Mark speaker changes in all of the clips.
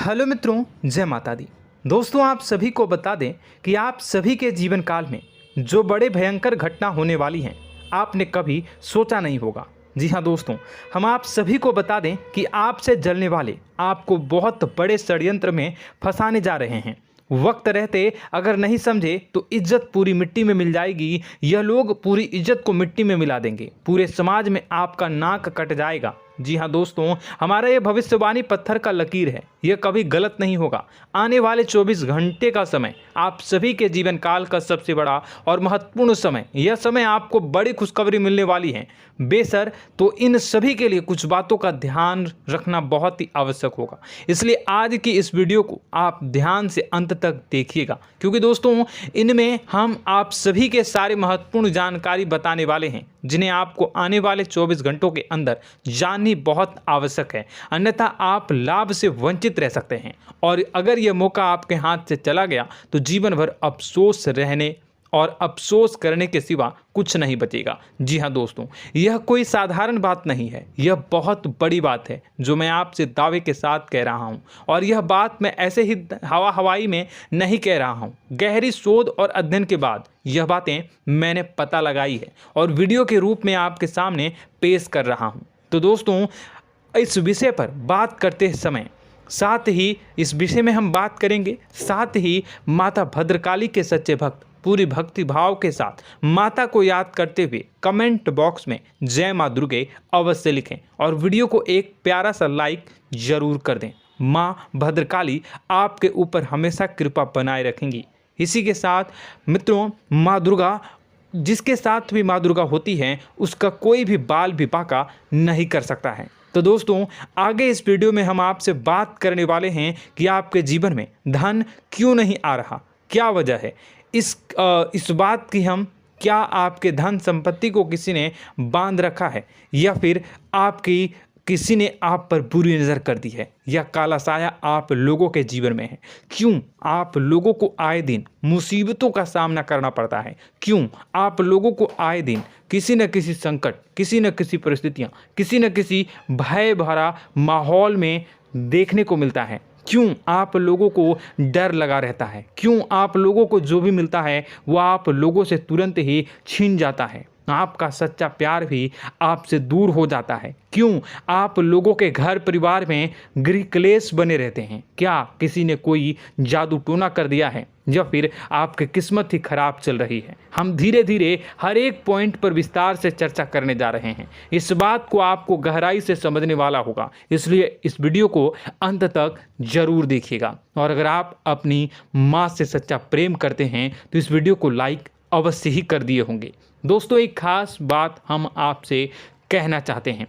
Speaker 1: Hello मित्रों, जय माता दी। दोस्तों, आप सभी को बता दें कि आप सभी के जीवन काल में जो बड़े भयंकर घटना होने वाली हैं, आपने कभी सोचा नहीं होगा। जी हाँ दोस्तों, हम आप सभी को बता दें कि आपसे जलने वाले आपको बहुत बड़े षड्यंत्र में फंसाने जा रहे हैं। वक्त रहते अगर नहीं समझे तो इज्जत पूरी मिट्टी में मिल जाएगी। यह लोग पूरी इज्जत को मिट्टी में मिला देंगे। पूरे समाज में आपका नाक कट जाएगा। जी हाँ दोस्तों, हमारा ये भविष्यवाणी पत्थर का लकीर है, यह कभी गलत नहीं होगा। आने वाले 24 घंटे का समय आप सभी के जीवन काल का सबसे बड़ा और महत्वपूर्ण समय। यह समय आपको बड़ी खुशखबरी मिलने वाली है बेसर, तो इन सभी के लिए कुछ बातों का ध्यान रखना बहुत ही आवश्यक होगा। इसलिए आज की इस वीडियो को आप ध्यान से अंत तक देखिएगा, क्योंकि दोस्तों इनमें हम आप सभी के सारे महत्वपूर्ण जानकारी बताने वाले हैं, जिन्हें आपको आने वाले 24 घंटों के अंदर जाननी बहुत आवश्यक है। अन्यथा आप लाभ से वंचित रह सकते हैं, और अगर यह मौका आपके हाथ से चला गया तो जीवन भर अफसोस रहने और अफसोस करने के सिवा कुछ नहीं बचेगा। जी हाँ दोस्तों, यह कोई साधारण बात नहीं है, यह बहुत बड़ी बात है जो मैं आपसे दावे के साथ कह रहा हूँ। और यह बात मैं ऐसे ही हवाई में नहीं कह रहा हूँ। गहरी शोध और अध्ययन के बाद यह बातें मैंने पता लगाई है और वीडियो के रूप में आपके सामने पेश कर रहा हूँ। तो दोस्तों, इस विषय पर बात करते समय साथ ही इस विषय में हम बात करेंगे, साथ ही माता भद्रकाली के सच्चे भक्त पूरी भक्ति भाव के साथ माता को याद करते हुए कमेंट बॉक्स में जय माँ दुर्गे अवश्य लिखें और वीडियो को एक प्यारा सा लाइक जरूर कर दें। माँ भद्रकाली आपके ऊपर हमेशा कृपा बनाए रखेंगी। इसी के साथ मित्रों, माँ दुर्गा, जिसके साथ भी माँ दुर्गा होती हैं, उसका कोई भी बाल भी बांका नहीं कर सकता है। तो दोस्तों, आगे इस वीडियो में हम आपसे बात करने वाले हैं कि आपके जीवन में धन क्यों नहीं आ रहा, क्या वजह है इस बात की। हम क्या आपके धन संपत्ति को किसी ने बांध रखा है, या फिर आपकी किसी ने आप पर बुरी नज़र कर दी है, या काला साया आप लोगों के जीवन में है। क्यों आप लोगों को आए दिन मुसीबतों का सामना करना पड़ता है, क्यों आप लोगों को आए दिन किसी न किसी संकट, किसी न किसी परिस्थितियाँ, किसी न किसी भय भरा माहौल में देखने को मिलता है, क्यों आप लोगों को डर लगा रहता है, क्यों आप लोगों को जो भी मिलता है वो आप लोगों से तुरंत ही छीन जाता है, आपका सच्चा प्यार भी आपसे दूर हो जाता है, क्यों आप लोगों के घर परिवार में गृह क्लेश बने रहते हैं। क्या किसी ने कोई जादू टोना कर दिया है, या फिर आपकी किस्मत ही खराब चल रही है। हम धीरे धीरे हर एक पॉइंट पर विस्तार से चर्चा करने जा रहे हैं। इस बात को आपको गहराई से समझने वाला होगा, इसलिए इस वीडियो को अंत तक जरूर देखिएगा। और अगर आप अपनी माँ से सच्चा प्रेम करते हैं तो इस वीडियो को लाइक अवश्य ही कर दिए होंगे। दोस्तों, एक खास बात हम आपसे कहना चाहते हैं।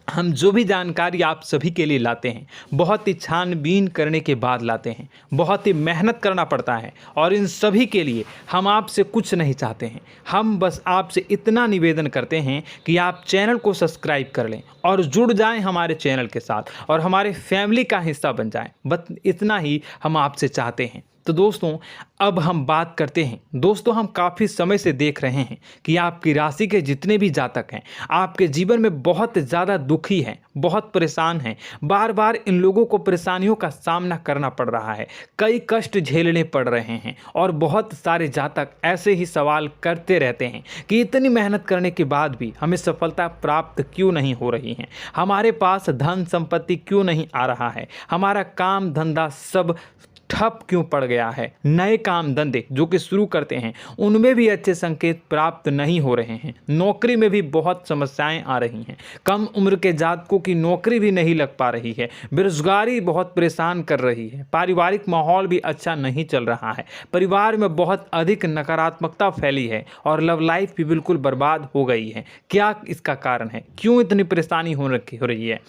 Speaker 1: हम जो भी जानकारी आप सभी के लिए लाते हैं, बहुत ही छानबीन करने के बाद लाते हैं, बहुत ही मेहनत करना पड़ता है, और इन सभी के लिए हम आपसे कुछ नहीं चाहते हैं। हम बस आपसे इतना निवेदन करते हैं कि आप चैनल को सब्सक्राइब कर लें और जुड़ जाएं हमारे चैनल के साथ और हमारे फैमिली का हिस्सा बन जाएं। बस इतना ही हम आपसे चाहते हैं। तो दोस्तों, अब हम बात करते हैं। दोस्तों, हम काफ़ी समय से देख रहे हैं कि आपकी राशि के जितने भी जातक हैं, आपके जीवन में बहुत ज़्यादा दुखी हैं, बहुत परेशान हैं। बार बार इन लोगों को परेशानियों का सामना करना पड़ रहा है, कई कष्ट झेलने पड़ रहे हैं, और बहुत सारे जातक ऐसे ही सवाल करते रहते हैं कि इतनी मेहनत करने के बाद भी हमें सफलता प्राप्त क्यों नहीं हो रही है, हमारे पास धन संपत्ति क्यों नहीं आ रहा है, हमारा काम धंधा सब ठप क्यों पड़ गया है, नए काम धंधे जो कि शुरू करते हैं उनमें भी अच्छे संकेत प्राप्त नहीं हो रहे हैं, नौकरी में भी बहुत समस्याएं आ रही हैं, कम उम्र के जातकों की नौकरी भी नहीं लग पा रही है, बेरोजगारी बहुत परेशान कर रही है, पारिवारिक माहौल भी अच्छा नहीं चल रहा है, परिवार में बहुत अधिक नकारात्मकता फैली है, और लव लाइफ भी बिल्कुल बर्बाद हो गई है। क्या इसका कारण है, क्यों इतनी परेशानी हो रही है?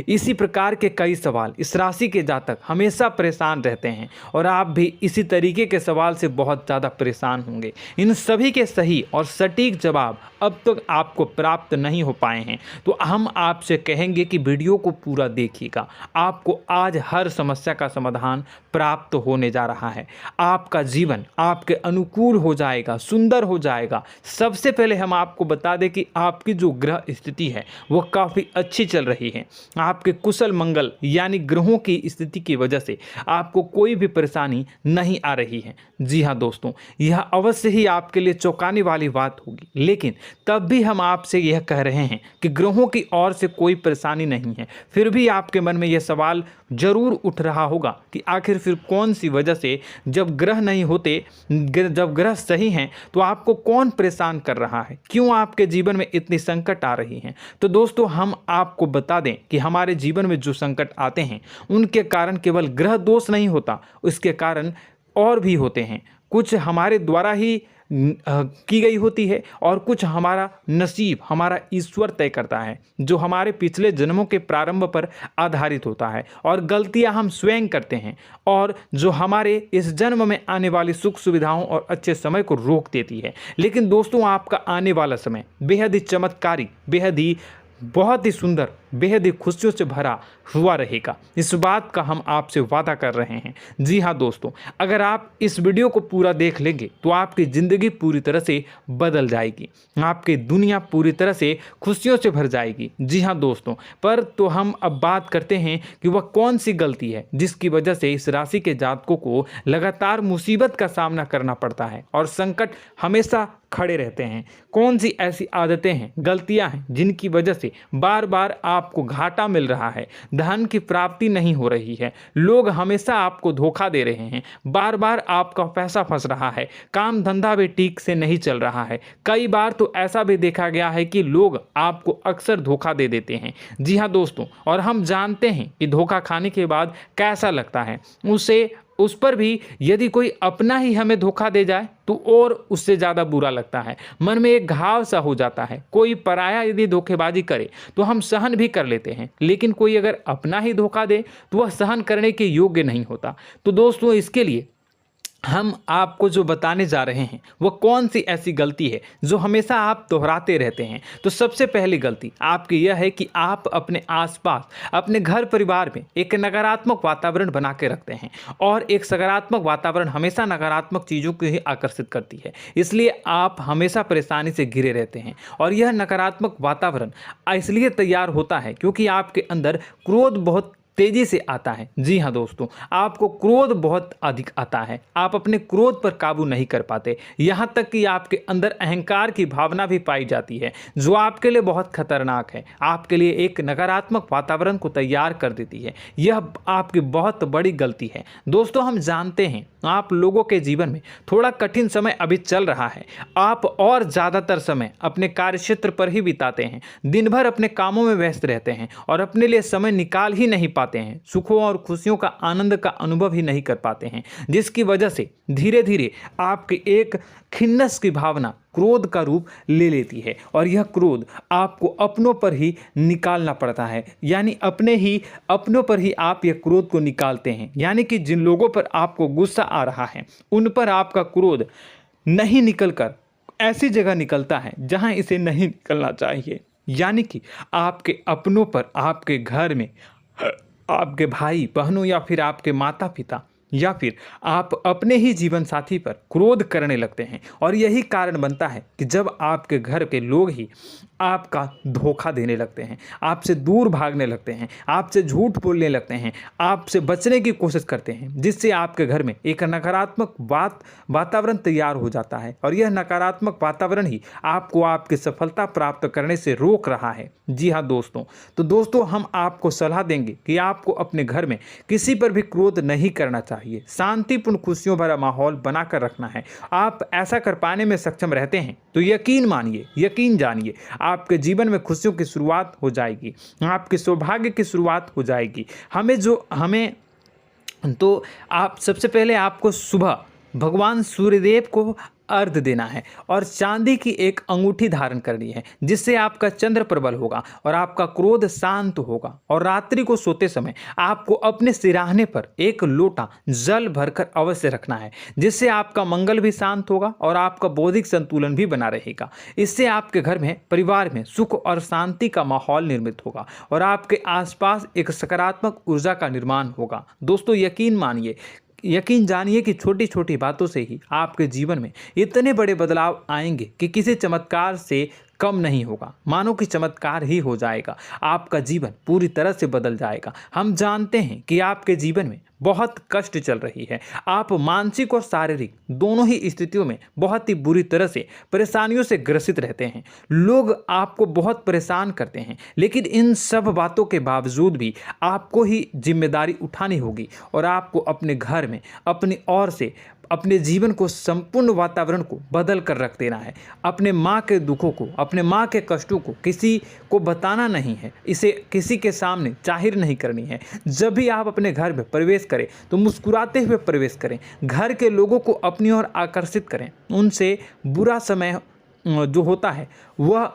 Speaker 1: इसी प्रकार के कई सवाल इस राशि के जातक हमेशा परेशान रहते हैं, और आप भी इसी तरीके के सवाल से बहुत ज़्यादा परेशान होंगे। इन सभी के सही और सटीक जवाब अब तक आपको प्राप्त नहीं हो पाए हैं, तो हम आपसे कहेंगे कि वीडियो को पूरा देखिएगा। आपको आज हर समस्या का समाधान प्राप्त होने जा रहा है। आपका जीवन आपके अनुकूल हो जाएगा, सुंदर हो जाएगा। सबसे पहले हम आपको बता दें कि आपकी जो ग्रह स्थिति है वो काफ़ी अच्छी चल रही है। आपके कुशल मंगल यानी ग्रहों की स्थिति की वजह से आपको कोई भी परेशानी नहीं आ रही है। जी हाँ दोस्तों, यह अवश्य ही आपके लिए चौंकाने वाली बात होगी, लेकिन तब भी हम आपसे यह कह रहे हैं कि ग्रहों की ओर से कोई परेशानी नहीं है। फिर भी आपके मन में यह सवाल जरूर उठ रहा होगा कि आखिर फिर कौन सी वजह से, जब ग्रह नहीं होते, जब ग्रह सही हैं, तो आपको कौन परेशान कर रहा है, क्यों आपके जीवन में इतनी संकट आ रही हैं। तो दोस्तों, हम आपको बता दें कि हमारे जीवन में जो संकट आते हैं उनके कारण केवल ग्रह दोष नहीं होता, उसके कारण और भी होते हैं। कुछ हमारे द्वारा ही की गई होती है और कुछ हमारा नसीब, हमारा ईश्वर तय करता है, जो हमारे पिछले जन्मों के प्रारंभ पर आधारित होता है। और गलतियां हम स्वयं करते हैं और जो हमारे इस जन्म में आने वाली सुख सुविधाओं और अच्छे समय को रोक देती है। लेकिन दोस्तों, आपका आने वाला समय बेहद ही चमत्कारी, बेहद ही बहुत ही सुंदर, बेहद ही खुशियों से भरा हुआ रहेगा। इस बात का हम आपसे वादा कर रहे हैं। जी हाँ दोस्तों, अगर आप इस वीडियो को पूरा देख लेंगे तो आपकी ज़िंदगी पूरी तरह से बदल जाएगी, आपकी दुनिया पूरी तरह से खुशियों से भर जाएगी। जी हाँ दोस्तों, पर तो हम अब बात करते हैं कि वह कौन सी गलती है जिसकी वजह से इस राशि के जातकों को लगातार मुसीबत का सामना करना पड़ता है और संकट हमेशा खड़े रहते हैं। कौन सी ऐसी आदतें हैं, गलतियां हैं जिनकी वजह से बार बार आपको घाटा मिल रहा है, धन की प्राप्ति नहीं हो रही है, लोग हमेशा आपको धोखा दे रहे हैं, बार बार आपका पैसा फंस रहा है, काम धंधा भी ठीक से नहीं चल रहा है। कई बार तो ऐसा भी देखा गया है कि लोग आपको अक्सर धोखा दे देते हैं। जी हाँ दोस्तों, और हम जानते हैं कि धोखा खाने के बाद कैसा लगता है। उस पर भी यदि कोई अपना ही हमें धोखा दे जाए तो और उससे ज़्यादा बुरा लगता है, मन में एक घाव सा हो जाता है। कोई पराया यदि धोखेबाजी करे तो हम सहन भी कर लेते हैं, लेकिन कोई अगर अपना ही धोखा दे तो वह सहन करने के योग्य नहीं होता। तो दोस्तों, इसके लिए हम आपको जो बताने जा रहे हैं वो कौन सी ऐसी गलती है जो हमेशा आप दोहराते रहते हैं। तो सबसे पहली गलती आपकी यह है कि आप अपने आसपास, अपने घर परिवार में एक नकारात्मक वातावरण बना के रखते हैं, और एक सकारात्मक वातावरण हमेशा नकारात्मक चीज़ों को ही आकर्षित करती है। इसलिए आप हमेशा परेशानी से घिरे रहते हैं, और यह नकारात्मक वातावरण इसलिए तैयार होता है क्योंकि आपके अंदर क्रोध बहुत तेजी से आता है। जी हाँ दोस्तों, आपको क्रोध बहुत अधिक आता है, आप अपने क्रोध पर काबू नहीं कर पाते, यहाँ तक कि आपके अंदर अहंकार की भावना भी पाई जाती है, जो आपके लिए बहुत खतरनाक है, आपके लिए एक नकारात्मक वातावरण को तैयार कर देती है। यह आपकी बहुत बड़ी गलती है। दोस्तों, हम जानते हैं आप लोगों के जीवन में थोड़ा कठिन समय अभी चल रहा है। आप और ज़्यादातर समय अपने कार्यक्षेत्र पर ही बिताते हैं, दिन भर अपने कामों में व्यस्त रहते हैं और अपने लिए समय निकाल ही नहीं पाते हैं, सुखों और खुशियों का आनंद का अनुभव ही नहीं कर पाते हैं, जिसकी वजह से धीरे धीरे आपकी एक खिन्नस की भावना क्रोध का रूप ले लेती है, और यह क्रोध आपको अपनों पर ही निकालना पड़ता है। यानी अपनों पर ही आप यह क्रोध को निकालते हैं। यानी कि जिन लोगों पर आपको गुस्सा आ रहा है उन पर आपका क्रोध नहीं निकलकर ऐसी जगह निकलता है जहां इसे नहीं निकलना चाहिए। यानी कि आपके अपनों पर, आपके घर में, आपके भाई बहनों या फिर आपके माता पिता या फिर आप अपने ही जीवन साथी पर क्रोध करने लगते हैं, और यही कारण बनता है कि जब आपके घर के लोग ही आपका धोखा देने लगते हैं, आपसे दूर भागने लगते हैं, आपसे झूठ बोलने लगते हैं, आपसे बचने की कोशिश करते हैं, जिससे आपके घर में एक नकारात्मक वातावरण तैयार हो जाता है, और यह नकारात्मक वातावरण ही आपको आपकी सफलता प्राप्त करने से रोक रहा है। जी हाँ दोस्तों, तो दोस्तों, हम आपको सलाह देंगे कि आपको अपने घर में किसी पर भी क्रोध नहीं करना चाहिए, शांतिपूर्ण खुशियों भरा माहौल बनाकर रखना है। आप ऐसा कर पाने में सक्षम रहते हैं तो यकीन मानिए, यकीन जानिए, आपके जीवन में खुशियों की शुरुआत हो जाएगी, आपके सौभाग्य की शुरुआत हो जाएगी। आप सबसे पहले आपको सुबह भगवान सूर्यदेव को अर्घ्य देना है और चांदी की एक अंगूठी धारण करनी है, जिससे आपका चंद्र प्रबल होगा और आपका क्रोध शांत होगा। और रात्रि को सोते समय आपको अपने सिरहाने पर एक लोटा जल भरकर अवश्य रखना है, जिससे आपका मंगल भी शांत होगा और आपका बौद्धिक संतुलन भी बना रहेगा। इससे आपके घर में, परिवार में सुख और शांति का माहौल निर्मित होगा और आपके आसपास एक सकारात्मक ऊर्जा का निर्माण होगा। दोस्तों, यकीन जानिए कि छोटी छोटी बातों से ही आपके जीवन में इतने बड़े बदलाव आएंगे कि किसी चमत्कार से कम नहीं होगा। मानो कि चमत्कार ही हो जाएगा, आपका जीवन पूरी तरह से बदल जाएगा। हम जानते हैं कि आपके जीवन में बहुत कष्ट चल रही है, आप मानसिक और शारीरिक दोनों ही स्थितियों में बहुत ही बुरी तरह से परेशानियों से ग्रसित रहते हैं। लोग आपको बहुत परेशान करते हैं, लेकिन इन सब बातों के बावजूद भी आपको ही जिम्मेदारी उठानी होगी और आपको अपने घर में अपनी ओर से अपने जीवन को, संपूर्ण वातावरण को बदल कर रख देना है। अपने माँ के दुखों को, अपने माँ के कष्टों को किसी को बताना नहीं है, इसे किसी के सामने जाहिर नहीं करनी है। जब भी आप अपने घर में प्रवेश करें तो मुस्कुराते हुए प्रवेश करें, घर के लोगों को अपनी ओर आकर्षित करें। उनसे बुरा समय जो होता है वह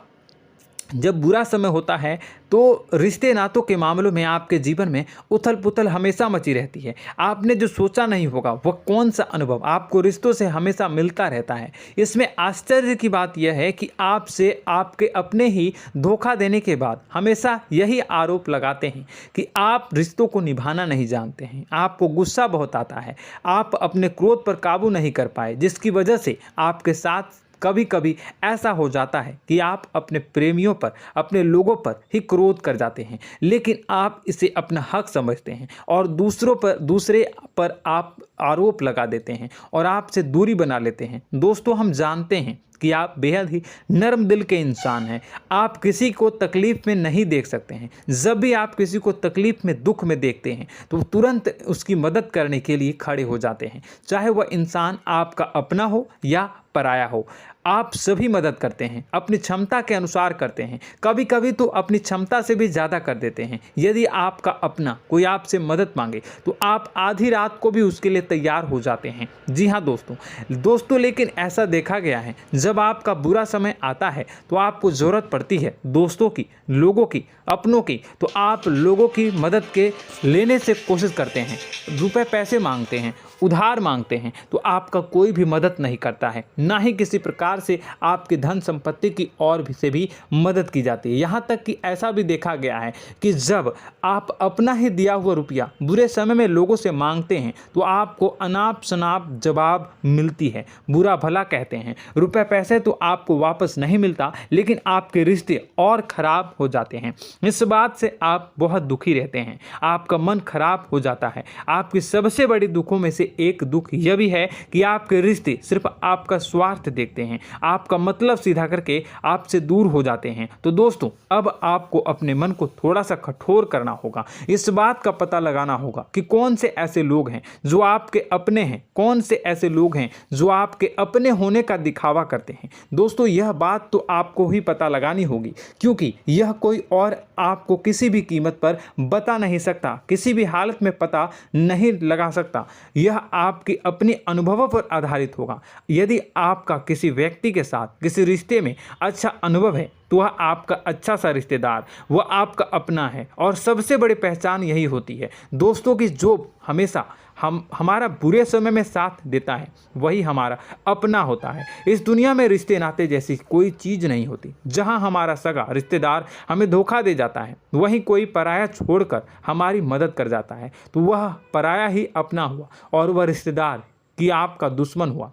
Speaker 1: जब बुरा समय होता है तो रिश्ते नातों के मामलों में आपके जीवन में उथल पुथल हमेशा मची रहती है। आपने जो सोचा नहीं होगा वह कौन सा अनुभव आपको रिश्तों से हमेशा मिलता रहता है। इसमें आश्चर्य की बात यह है कि आपसे आपके अपने ही धोखा देने के बाद हमेशा यही आरोप लगाते हैं कि आप रिश्तों को निभाना नहीं जानते हैं, आपको गुस्सा बहुत आता है, आप अपने क्रोध पर काबू नहीं कर पाए, जिसकी वजह से आपके साथ कभी कभी ऐसा हो जाता है कि आप अपने प्रेमियों पर, अपने लोगों पर ही क्रोध कर जाते हैं, लेकिन आप इसे अपना हक समझते हैं और दूसरे पर आप आरोप लगा देते हैं और आपसे दूरी बना लेते हैं। दोस्तों, हम जानते हैं कि आप बेहद ही नर्म दिल के इंसान हैं। आप किसी को तकलीफ में नहीं देख सकते हैं। जब भी आप किसी को तकलीफ में, दुख में देखते हैं तो तुरंत उसकी मदद करने के लिए खड़े हो जाते हैं, चाहे वह इंसान आपका अपना हो या पराया हो। आप सभी मदद करते हैं, अपनी क्षमता के अनुसार करते हैं, कभी कभी तो अपनी क्षमता से भी ज़्यादा कर देते हैं। यदि आपका अपना कोई आपसे मदद मांगे तो आप आधी रात को भी उसके लिए तैयार हो जाते हैं। जी हाँ दोस्तों, लेकिन ऐसा देखा गया है, जब आपका बुरा समय आता है तो आपको ज़रूरत पड़ती है दोस्तों की, लोगों की, अपनों की, तो आप लोगों की मदद के लेने से कोशिश करते हैं, रुपए पैसे मांगते हैं, उधार मांगते हैं, तो आपका कोई भी मदद नहीं करता है, ना ही किसी प्रकार से आपकी धन संपत्ति की ओर से भी मदद की जाती है। यहाँ तक कि ऐसा भी देखा गया है कि जब आप अपना ही दिया हुआ रुपया बुरे समय में लोगों से मांगते हैं तो आपको अनाप शनाप जवाब मिलती है, बुरा भला कहते हैं। रुपए पैसे तो आपको वापस नहीं मिलता, लेकिन आपके रिश्ते और खराब हो जाते हैं। इस बात से आप बहुत दुखी रहते हैं, आपका मन खराब हो जाता है। आपकी सबसे बड़ी दुखों में से एक दुख यह भी है कि आपके रिश्ते सिर्फ आपका स्वार्थ देखते हैं, आपका मतलब सीधा करके आपसे दूर हो जाते हैं। तो दोस्तों, अब आपको अपने मन को थोड़ा सा कठोर करना होगा, इस बात का पता लगाना होगा कि कौन से ऐसे लोग हैं जो आपके अपने हैं, कौन से ऐसे लोग हैं जो आपके अपने होने का दिखावा करते हैं। दोस्तों, यह बात तो आपको ही पता लगानी होगी, क्योंकि यह कोई और आपको किसी भी कीमत पर बता नहीं सकता, किसी भी हालत में पता नहीं लगा सकता। यह आपके अपने अनुभवों पर आधारित होगा। यदि आपका किसी व्यक्ति के साथ किसी रिश्ते में अच्छा अनुभव है तो वह आपका अच्छा सा रिश्तेदार, वह आपका अपना है। और सबसे बड़ी पहचान यही होती है दोस्तों की जो हमेशा हमारा बुरे समय में साथ देता है वही हमारा अपना होता है। इस दुनिया में रिश्ते नाते जैसी कोई चीज़ नहीं होती। जहां हमारा सगा रिश्तेदार हमें धोखा दे जाता है, वहीं कोई पराया छोड़कर हमारी मदद कर जाता है, तो वह पराया ही अपना हुआ और वह रिश्तेदार की आपका दुश्मन हुआ।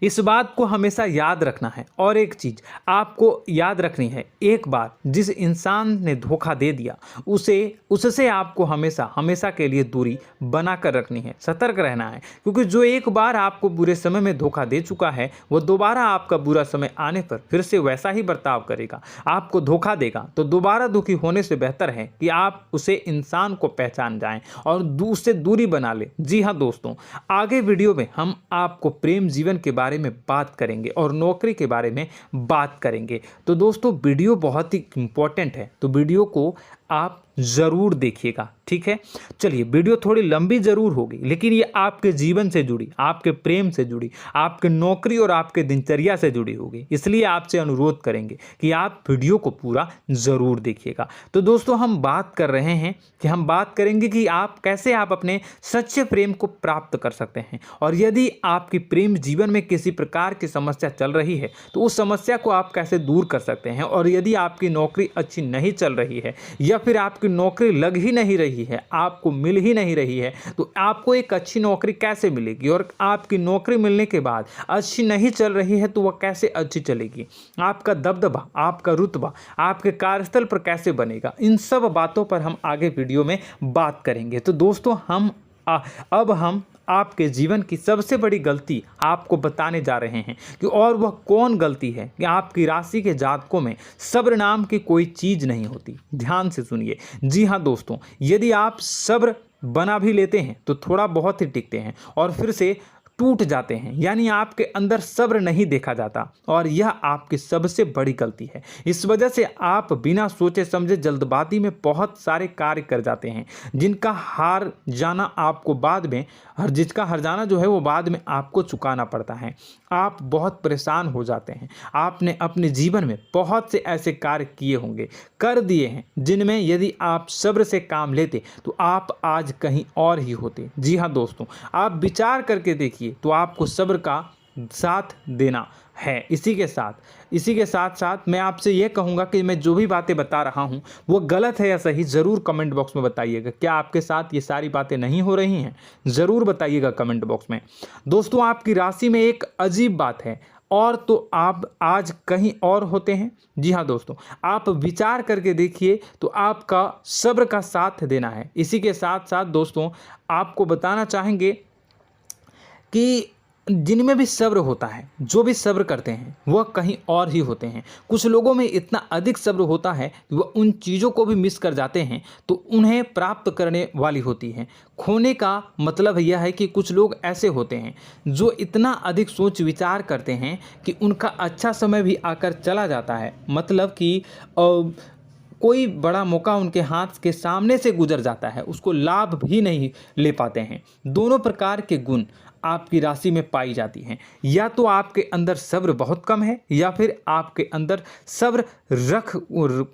Speaker 1: इस बात को हमेशा याद रखना है। और एक चीज़ आपको याद रखनी है, एक बार जिस इंसान ने धोखा दे दिया उससे आपको हमेशा के लिए दूरी बना कर रखनी है, सतर्क रहना है। क्योंकि जो एक बार आपको बुरे समय में धोखा दे चुका है वो दोबारा आपका बुरा समय आने पर फिर से वैसा ही बर्ताव करेगा, आपको धोखा देगा। तो दोबारा दुखी होने से बेहतर है कि आप उसे इंसान को पहचान जाएं और उससे दूरी बना लें। जी हाँ दोस्तों, आगे वीडियो में हम आपको प्रेम जीवन के बारे में बात करेंगे और नौकरी के बारे में बात करेंगे। तो दोस्तों, वीडियो बहुत ही इम्पोर्टेंट है, तो वीडियो को आप ज़रूर देखिएगा, ठीक है। चलिए, वीडियो थोड़ी लंबी ज़रूर होगी, लेकिन ये आपके जीवन से जुड़ी, आपके प्रेम से जुड़ी, आपके नौकरी और आपके दिनचर्या से जुड़ी होगी, इसलिए आपसे अनुरोध करेंगे कि आप वीडियो को पूरा ज़रूर देखिएगा। तो दोस्तों, हम बात कर रहे हैं कि हम बात करेंगे कि आप कैसे आप अपने सच्चे प्रेम को प्राप्त कर सकते हैं, और यदि आपकी प्रेम जीवन में किसी प्रकार की समस्या चल रही है तो उस समस्या को आप कैसे दूर कर सकते हैं, और यदि आपकी नौकरी अच्छी नहीं चल रही है या फिर आपकी नौकरी लग ही नहीं रही है, आपको मिल ही नहीं रही है, तो आपको एक अच्छी नौकरी कैसे मिलेगी, और आपकी नौकरी मिलने के बाद अच्छी नहीं चल रही है तो वह कैसे अच्छी चलेगी, आपका दबदबा, आपका रुतबा आपके कार्यस्थल पर कैसे बनेगा, इन सब बातों पर हम आगे वीडियो में बात करेंगे। तो दोस्तों, अब हम आपके जीवन की सबसे बड़ी गलती आपको बताने जा रहे हैं कि और वह कौन गलती है कि आपकी राशि के जातकों में सब्र नाम की कोई चीज़ नहीं होती। ध्यान से सुनिए। जी हाँ दोस्तों, यदि आप सब्र बना भी लेते हैं तो थोड़ा बहुत ही टिकते हैं और फिर से टूट जाते हैं, यानी आपके अंदर सब्र नहीं देखा जाता, और यह आपकी सबसे बड़ी गलती है। इस वजह से आप बिना सोचे समझे जल्दबाजी में बहुत सारे कार्य कर जाते हैं, जिसका हार जाना जो है वो बाद में आपको चुकाना पड़ता है। आप बहुत परेशान हो जाते हैं। आपने अपने जीवन में बहुत से ऐसे कार्य किए होंगे, कर दिए हैं, जिनमें यदि आप सब्र से काम लेते तो आप आज कहीं और ही होते। जी हाँ दोस्तों, आप विचार करके देखिए तो आपको सब्र का साथ देना है। इसी के साथ साथ मैं आपसे ये कहूँगा कि मैं जो भी बातें बता रहा हूँ वो गलत है या सही, ज़रूर कमेंट बॉक्स में बताइएगा। क्या आपके साथ ये सारी बातें नहीं हो रही हैं? ज़रूर बताइएगा कमेंट बॉक्स में। दोस्तों, आपकी राशि में एक अजीब बात है, और तो आप आज कहीं और होते हैं। जी हाँ दोस्तों, आप विचार करके देखिए तो आपका सब्र का साथ देना है। इसी के साथ साथ दोस्तों, आपको बताना चाहेंगे कि जिनमें भी सब्र होता है, जो भी सब्र करते हैं वह कहीं और ही होते हैं। कुछ लोगों में इतना अधिक सब्र होता है कि वह उन चीज़ों को भी मिस कर जाते हैं तो उन्हें प्राप्त करने वाली होती हैं। खोने का मतलब यह है कि कुछ लोग ऐसे होते हैं जो इतना अधिक सोच विचार करते हैं कि उनका अच्छा समय भी आकर चला जाता है, मतलब कि कोई बड़ा मौका उनके हाथ के सामने से गुजर जाता है, उसको लाभ भी नहीं ले पाते हैं। दोनों प्रकार के गुण आपकी राशि में पाई जाती हैं। या तो आपके अंदर सब्र बहुत कम है या फिर आपके अंदर सब्र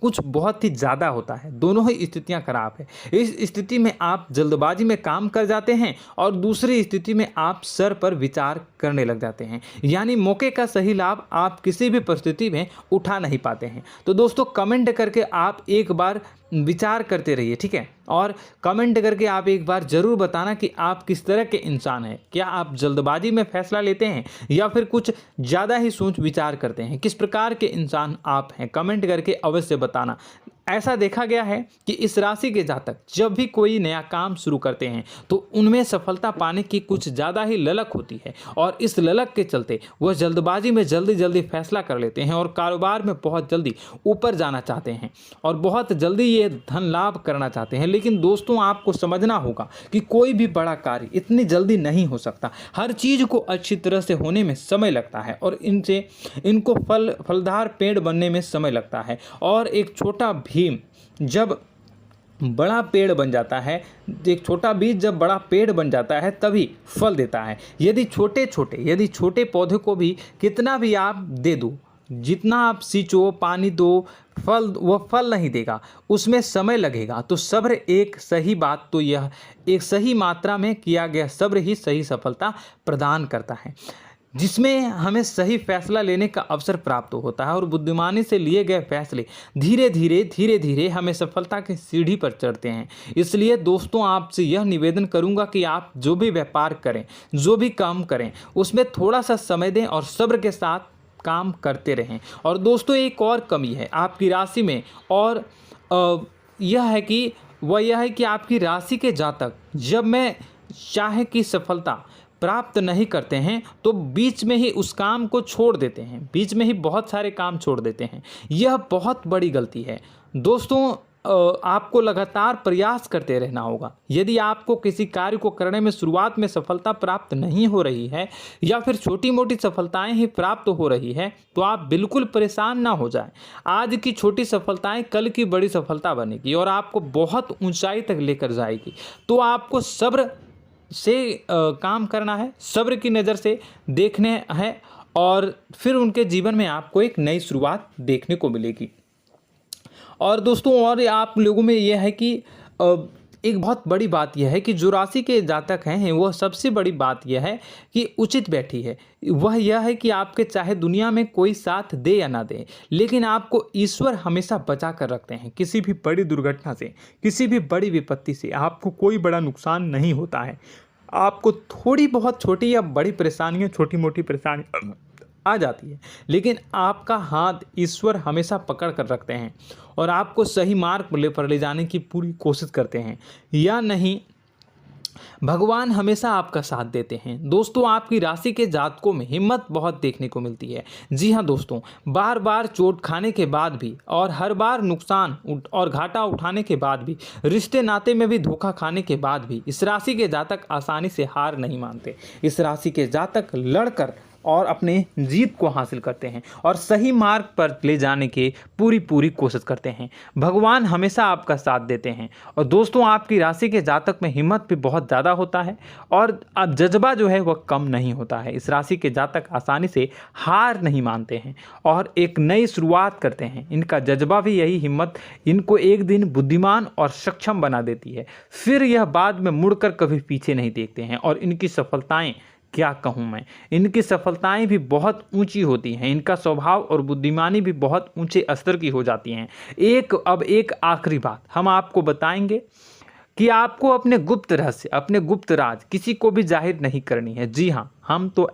Speaker 1: कुछ बहुत ही ज़्यादा होता है। दोनों ही स्थितियां खराब है। इस स्थिति में आप जल्दबाजी में काम कर जाते हैं और दूसरी स्थिति में आप सर पर विचार करने लग जाते हैं, यानी मौके का सही लाभ आप किसी भी परिस्थिति में उठा नहीं पाते हैं। तो दोस्तों, कमेंट करके आप एक बार विचार करते रहिए, ठीक है, और कमेंट करके आप एक बार ज़रूर बताना कि आप किस तरह के इंसान हैं। क्या आप जल्दबाजी में फैसला लेते हैं या फिर कुछ ज़्यादा ही सोच विचार करते हैं? किस प्रकार के इंसान आप हैं, कमेंट करके अवश्य बताना। ऐसा देखा गया है कि इस राशि के जातक जब भी कोई नया काम शुरू करते हैं तो उनमें सफलता पाने की कुछ ज़्यादा ही ललक होती है, और इस ललक के चलते वह जल्दबाजी में जल्दी फैसला कर लेते हैं और कारोबार में बहुत जल्दी ऊपर जाना चाहते हैं और बहुत जल्दी ये धन लाभ करना चाहते हैं। लेकिन दोस्तों, आपको समझना होगा कि कोई भी बड़ा कार्य इतनी जल्दी नहीं हो सकता। हर चीज़ को अच्छी तरह से होने में समय लगता है और इनको फलदार पेड़ बनने में समय लगता है। और एक छोटा भीम जब बड़ा पेड़ बन जाता है, एक छोटा बीज जब बड़ा पेड़ बन जाता है तभी फल देता है। यदि छोटे पौधे को भी कितना भी आप दे दो, जितना आप सींचो, पानी दो, वह फल नहीं देगा, उसमें समय लगेगा। तो सब्र एक सही बात तो यह एक सही मात्रा में किया गया सब्र ही सही सफलता प्रदान करता है, जिसमें हमें सही फैसला लेने का अवसर प्राप्त होता है और बुद्धिमानी से लिए गए फैसले धीरे धीरे हमें सफलता की सीढ़ी पर चढ़ते हैं। इसलिए दोस्तों, आपसे यह निवेदन करूंगा कि आप जो भी व्यापार करें, जो भी काम करें, उसमें थोड़ा सा समय दें और सब्र के साथ काम करते रहें। और दोस्तों, एक और कमी है आपकी राशि में, और यह है कि आपकी राशि के जातक जब मैं चाहे कि सफलता प्राप्त नहीं करते हैं तो बीच में ही उस काम को छोड़ देते हैं, बीच में ही बहुत सारे काम छोड़ देते हैं। यह बहुत बड़ी गलती है दोस्तों। आपको लगातार प्रयास करते रहना होगा। यदि आपको किसी कार्य को करने में शुरुआत में सफलता प्राप्त नहीं हो रही है या फिर छोटी मोटी सफलताएं ही प्राप्त हो रही है तो आप बिल्कुल परेशान ना हो जाएं। आज की छोटी सफलताएं कल की बड़ी सफलता बनेगी और आपको बहुत ऊंचाई तक लेकर जाएगी। तो आपको सब्र से काम करना है, सब्र की नज़र से देखने हैं और फिर उनके जीवन में आपको एक नई शुरुआत देखने को मिलेगी। और दोस्तों और आप लोगों में यह है कि एक बहुत बड़ी बात यह है कि जो राशि के जातक हैं वह सबसे बड़ी बात यह है कि उचित बैठी है। वह यह है कि आपके चाहे दुनिया में कोई साथ दे या ना दे, लेकिन आपको ईश्वर हमेशा बचा कर रखते हैं। किसी भी बड़ी दुर्घटना से, किसी भी बड़ी विपत्ति से आपको कोई बड़ा नुकसान नहीं होता है। आपको थोड़ी बहुत छोटी या बड़ी परेशानियाँ, छोटी मोटी परेशानी आ जाती है, लेकिन आपका हाथ ईश्वर हमेशा पकड़ कर रखते हैं और आपको सही मार्ग पर ले जाने की पूरी कोशिश करते हैं। या नहीं, भगवान हमेशा आपका साथ देते हैं। दोस्तों आपकी राशि के जातकों में हिम्मत बहुत देखने को मिलती है। जी हाँ दोस्तों, बार बार चोट खाने के बाद भी और हर बार नुकसान और घाटा उठाने के बाद भी, रिश्ते नाते में भी धोखा खाने के बाद भी इस राशि के जातक आसानी से हार नहीं मानते। इस राशि के जातक लड़कर और अपने जीत को हासिल करते हैं और सही मार्ग पर ले जाने की पूरी कोशिश करते हैं। भगवान हमेशा आपका साथ देते हैं। और दोस्तों आपकी राशि के जातक में हिम्मत भी बहुत ज़्यादा होता है और अब जज्बा जो है वह कम नहीं होता है। इस राशि के जातक आसानी से हार नहीं मानते हैं और एक नई शुरुआत करते हैं। इनका जज्बा भी, यही हिम्मत इनको एक दिन बुद्धिमान और सक्षम बना देती है। फिर यह बाद में मुड़कर कभी पीछे नहीं देखते हैं और इनकी सफलताएं, क्या कहूँ मैं, इनकी सफलताएं भी बहुत ऊंची होती हैं। इनका स्वभाव और बुद्धिमानी भी बहुत ऊंचे स्तर की हो जाती हैं। अब एक आखिरी बात हम आपको बताएंगे कि आपको अपने गुप्त रहस्य, अपने गुप्त राज किसी को भी जाहिर नहीं करनी है। जी हाँ, हम तो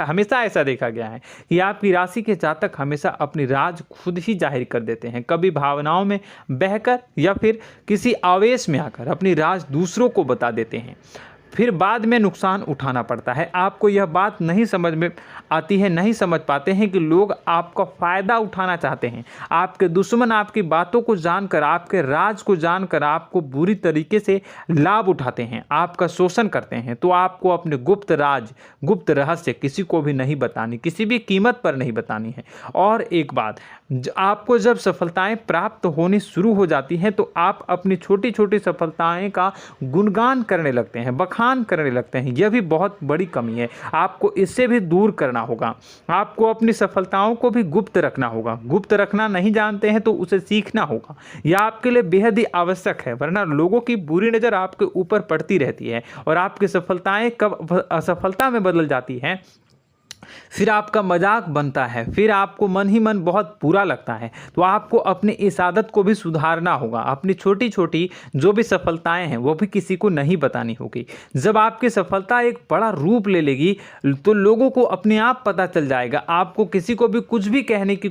Speaker 1: हमेशा ऐसा देखा गया है कि आपकी राशि के जातक हमेशा अपनी राज खुद ही जाहिर कर देते हैं। कभी भावनाओं में बहकर या फिर किसी आवेश में आकर अपनी राज दूसरों को बता देते हैं, फिर बाद में नुकसान उठाना पड़ता है। आपको यह बात नहीं समझ में आती है, नहीं समझ पाते हैं कि लोग आपका फ़ायदा उठाना चाहते हैं। आपके दुश्मन आपकी बातों को जानकर, आपके राज को जानकर आपको बुरी तरीके से लाभ उठाते हैं, आपका शोषण करते हैं। तो आपको अपने गुप्त राज, गुप्त रहस्य किसी को भी नहीं बतानी, किसी भी कीमत पर नहीं बतानी है। और एक बात, आपको जब सफलताएं प्राप्त होनी शुरू हो जाती हैं तो आप अपनी छोटी छोटी सफलताएं का गुणगान करने लगते हैं, बखान करने लगते हैं। यह भी बहुत बड़ी कमी है, आपको इससे भी दूर करना होगा। आपको अपनी सफलताओं को भी गुप्त रखना होगा। गुप्त रखना नहीं जानते हैं तो उसे सीखना होगा। यह आपके लिए बेहद ही आवश्यक है, वरना लोगों की बुरी नज़र आपके ऊपर पड़ती रहती है और आपकी सफलताएं कब असफलता में बदल जाती हैं, फिर आपका मजाक बनता है, फिर आपको मन ही मन बहुत बुरा लगता है। तो आपको अपनी इस आदत को भी सुधारना होगा। अपनी छोटी छोटी जो भी सफलताएं हैं वो भी किसी को नहीं बतानी होगी। जब आपकी सफलता एक बड़ा रूप ले लेगी तो लोगों को अपने आप पता चल जाएगा। आपको किसी को भी कुछ भी कहने की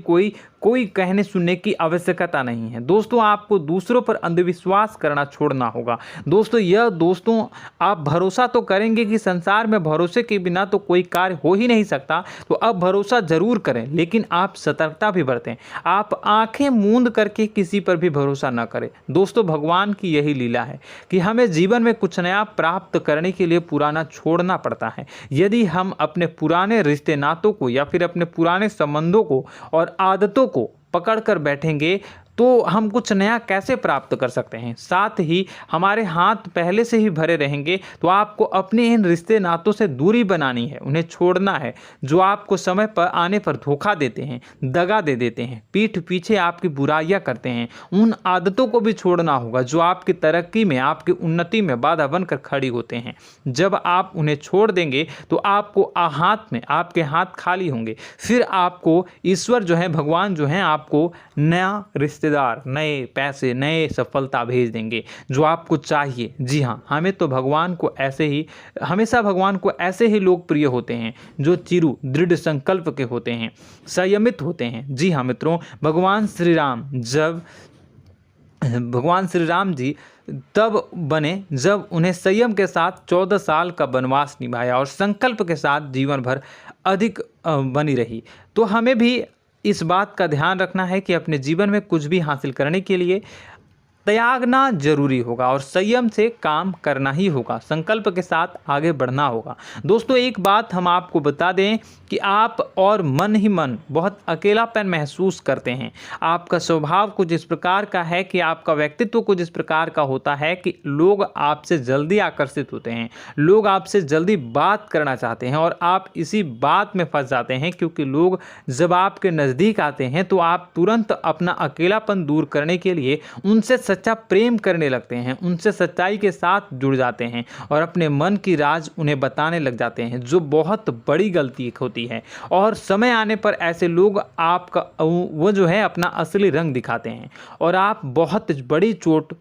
Speaker 1: कोई कहने सुनने की आवश्यकता नहीं है। दोस्तों आपको दूसरों पर अंधविश्वास करना छोड़ना होगा। दोस्तों आप भरोसा तो करेंगे कि संसार में भरोसे के बिना तो कोई कार्य हो ही नहीं सकता, तो अब भरोसा जरूर करें, लेकिन आप सतर्कता भी बरतें। आप आंखें मूंद करके किसी पर भी भरोसा न करें। दोस्तों भगवान की यही लीला है कि हमें जीवन में कुछ नया प्राप्त करने के लिए पुराना छोड़ना पड़ता है। यदि हम अपने पुराने रिश्ते नातों को या फिर अपने पुराने संबंधों को और आदतों को पकड़ कर बैठेंगे तो हम कुछ नया कैसे प्राप्त कर सकते हैं। साथ ही हमारे हाथ पहले से ही भरे रहेंगे। तो आपको अपने इन रिश्ते नातों से दूरी बनानी है, उन्हें छोड़ना है जो आपको समय पर आने पर धोखा देते हैं, दगा दे देते हैं, पीठ पीछे आपकी बुराइयां करते हैं। उन आदतों को भी छोड़ना होगा जो आपकी तरक्की में, आपकी उन्नति में बाधा बनकर खड़ी होते हैं। जब आप उन्हें छोड़ देंगे तो आपको आपके हाथ खाली होंगे। फिर आपको ईश्वर जो है, भगवान जो है, आपको नया रिश्तेदार, नए पैसे, नए सफलता भेज देंगे जो आपको चाहिए। जी हाँ, हमेशा भगवान को ऐसे ही लोग प्रिय होते हैं जो चिरु दृढ़ संकल्प के होते हैं, संयमित होते हैं। जी हाँ मित्रों, भगवान श्री राम जी तब बने जब उन्हें संयम के साथ 14 साल का वनवास निभाया और संकल्प के साथ जीवन भर अधिक बनी रही। तो हमें भी इस बात का ध्यान रखना है कि अपने जीवन में कुछ भी हासिल करने के लिए त्यागना जरूरी होगा और संयम से काम करना ही होगा, संकल्प के साथ आगे बढ़ना होगा। दोस्तों एक बात हम आपको बता दें कि आप और मन ही मन बहुत अकेलापन महसूस करते हैं। आपका स्वभाव कुछ इस प्रकार का है कि आपका व्यक्तित्व कुछ इस प्रकार का होता है कि लोग आपसे जल्दी आकर्षित होते हैं, लोग आपसे जल्दी बात करना चाहते हैं और आप इसी बात में फंस जाते हैं, क्योंकि लोग जब आपके नज़दीक आते हैं तो आप तुरंत अपना अकेलापन दूर करने के लिए उनसे सच्चा प्रेम करने लगते हैं, उनसे सच्चाई के साथ जुड़ जाते हैं और अपने मन की राज उन्हें बताने लग जाते हैं, जो बहुत बड़ी गलती होती है। और समय आने पर ऐसे लोग आपका वो जो है अपना असली रंग दिखाते हैं और आप बहुत बड़ी चोट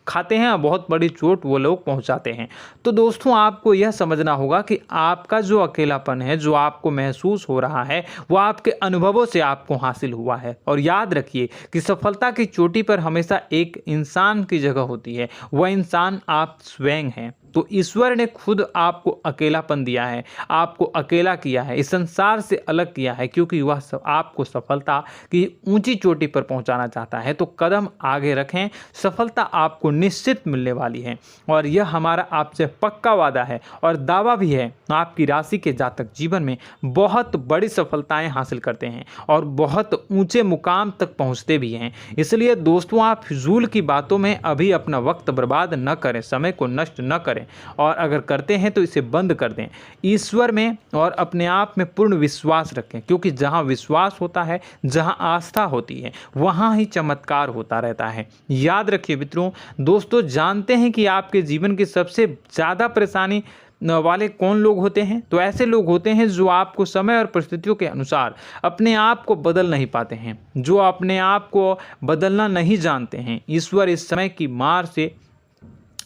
Speaker 1: खाते हैं, बहुत बड़ी चोट वो लोग पहुंचाते हैं। तो दोस्तों आपको यह समझना होगा कि आपका जो अकेलापन है, जो आपको महसूस हो रहा है, वो आपके अनुभवों से आपको हासिल हुआ है। और याद रखिए कि सफलता की चोटी पर हमेशा एक इंसान की जगह होती है, वह इंसान आप स्वयं हैं। तो ईश्वर ने खुद आपको अकेलापन दिया है, आपको अकेला किया है, इस संसार से अलग किया है, क्योंकि वह आपको सफलता की ऊंची चोटी पर पहुंचाना चाहता है। तो कदम आगे रखें, सफलता आपको निश्चित मिलने वाली है और यह हमारा आपसे पक्का वादा है और दावा भी है। आपकी राशि के जातक जीवन में बहुत बड़ी सफलताएं हासिल करते हैं और बहुत ऊंचे मुकाम तक पहुंचते भी हैं। इसलिए दोस्तों आप फिजूल की बातों में अभी अपना वक्त बर्बाद न करें, समय को नष्ट न करें और अगर करते हैं तो इसे बंद कर दें। ईश्वर में और अपने आप में पूर्ण विश्वास रखें, क्योंकि जहां विश्वास होता है, जहां आस्था होती है, वहां ही चमत्कार होता रहता है। याद रखिए मित्रों, दोस्तों जानते हैं कि आपके जीवन की सबसे ज़्यादा परेशानी वाले कौन लोग होते हैं? तो ऐसे लोग होते हैं जो आपको समय और परिस्थितियों के अनुसार अपने आप को बदल नहीं पाते हैं, जो अपने आप को बदलना नहीं जानते हैं। ईश्वर इस समय की मार से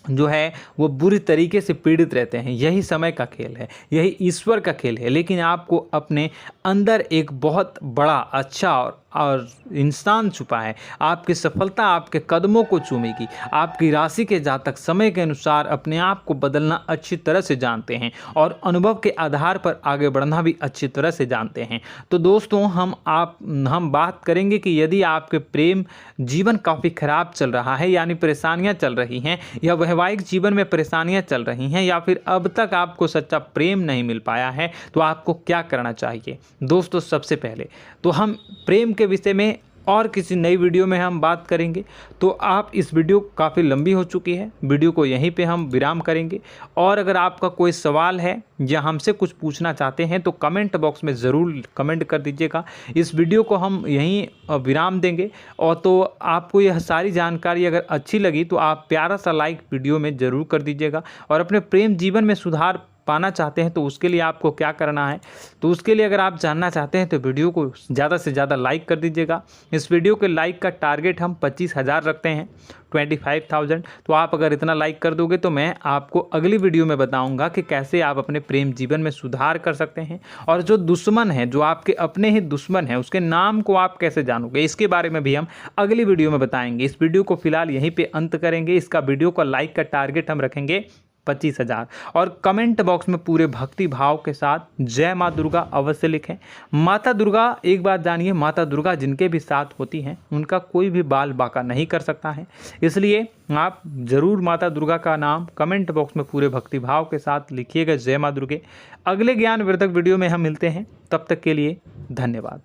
Speaker 1: जो है वो बुरी तरीके से पीड़ित रहते हैं। यही समय का खेल है, यही ईश्वर का खेल है। लेकिन आपको अपने अंदर एक बहुत बड़ा अच्छा और इंसान छुपा है। आपकी सफलता आपके कदमों को चूमेगी। आपकी राशि के जातक समय के अनुसार अपने आप को बदलना अच्छी तरह से जानते हैं और अनुभव के आधार पर आगे बढ़ना भी अच्छी तरह से जानते हैं। तो दोस्तों हम बात करेंगे कि यदि आपके प्रेम जीवन काफ़ी खराब चल रहा है, यानी परेशानियां चल रही हैं, या वैवाहिक जीवन में परेशानियां चल रही हैं, या फिर अब तक आपको सच्चा प्रेम नहीं मिल पाया है, तो आपको क्या करना चाहिए? दोस्तों सबसे पहले तो हम प्रेम के विषय में और किसी नई वीडियो में हम बात करेंगे। तो आप इस वीडियो काफ़ी लंबी हो चुकी है, वीडियो को यहीं पे हम विराम करेंगे। और अगर आपका कोई सवाल है या हमसे कुछ पूछना चाहते हैं तो कमेंट बॉक्स में ज़रूर कमेंट कर दीजिएगा। इस वीडियो को हम यहीं विराम देंगे। और तो आपको यह सारी जानकारी अगर अच्छी लगी तो आप प्यारा सा लाइक वीडियो में ज़रूर कर दीजिएगा। और अपने प्रेम जीवन में सुधार पाना चाहते हैं तो उसके लिए आपको क्या करना है, तो उसके लिए अगर आप जानना चाहते हैं तो वीडियो को ज़्यादा से ज़्यादा लाइक कर दीजिएगा। इस वीडियो के लाइक का टारगेट हम 25,000 रखते हैं, 25,000। तो आप अगर इतना लाइक कर दोगे तो मैं आपको अगली वीडियो में बताऊंगा कि कैसे आप अपने प्रेम जीवन में सुधार कर सकते हैं। और जो दुश्मन है, जो आपके अपने ही दुश्मन है, उसके नाम को आप कैसे जानोगे, इसके बारे में भी हम अगली वीडियो में बताएंगे। इस वीडियो को फिलहाल यहीं पर अंत करेंगे। इसका वीडियो का लाइक का टारगेट हम रखेंगे 25,000। और कमेंट बॉक्स में पूरे भक्ति भाव के साथ जय माँ दुर्गा अवश्य लिखें। माता दुर्गा, एक बात जानिए, माता दुर्गा जिनके भी साथ होती हैं उनका कोई भी बाल बाका नहीं कर सकता है। इसलिए आप ज़रूर माता दुर्गा का नाम कमेंट बॉक्स में पूरे भक्ति भाव के साथ लिखिएगा, जय माँ दुर्गे। अगले ज्ञानवर्धक वीडियो में हम मिलते हैं, तब तक के लिए धन्यवाद।